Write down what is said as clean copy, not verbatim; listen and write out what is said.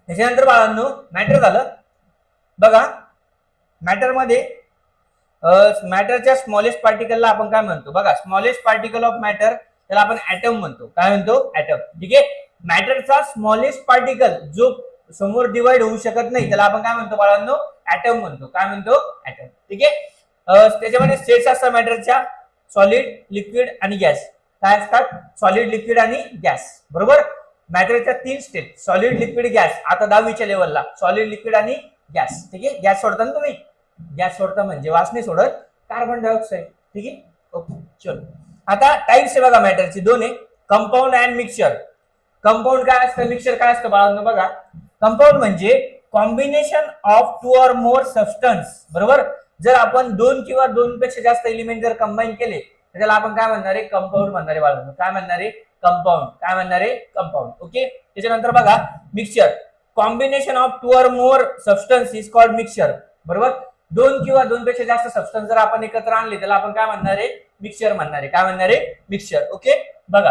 त्याच्यानंतर बाळांनो मॅटर झालं बघा. मॅटर मध्ये मॅटरच्या स्मॉलेस्ट पार्टिकलला आपण काय म्हणतो बघा, स्मॉलेस्ट पार्टिकल ऑफ मॅटर त्याला आपण ऍटम म्हणतो. काय म्हणतो? ऍटम. ठीक आहे. मॅटरचा स्मॉलेस्ट पार्टिकल जो समोर डिवाइड होऊ शकत नाही त्याला आपण काय म्हणतो बाळांनो? ऍटम म्हणतो. काय म्हणतो? ऍटम. ठीक आहे. त्याच्यामध्ये स्टेट्स असतात मॅटरच्या, सॉलिड, लिक्विड आणि गॅस. काय असतात? सॉलिड, लिक्विड आणि गॅस. बरोबर. मॅटरच्या 3 स्टेट, सॉलिड, लिक्विड, गॅस. आता 10वीच्या लेवलला सॉलिड, लिक्विड आणि गॅस. ठीक आहे. गॅस सोडता ना तुम्ही, गॅस सोडता म्हणजे वास नाही सोडत, कार्बन डायऑक्साईड. ठीक आहे. ओके चलो. आता टाइप्स आहे बघा मॅटरची 2 आहे, कंपाऊंड अँड मिक्सचर. कंपाऊंड काय असतं, मिक्सचर काय असतं बाळांनो बघा. कंपाऊंड म्हणजे combination of 2 or more substance. बरोबर. जर आपण 2 किंवा 2 पेक्षा जास्त एलिमेंट जर कंबाईन केले तर त्याला आपण काय म्हणणार आहे? कंपाऊंड म्हणणार आहे बाळांनो. काय म्हणणार आहे? कंपाऊंड. काय म्हणणार आहे? कंपाऊंड. ओके. त्याच्यानंतर बघा mixture, combination of 2 or more substance is called mixture. बरोबर. 2 किंवा 2 पेक्षा जास्त सबस्टन्स जर आपण एकत्र आणले त्याला आपण काय म्हणणार आहे? मिक्सचर म्हणणार आहे. काय म्हणणार आहे? मिक्सचर. ओके. बघा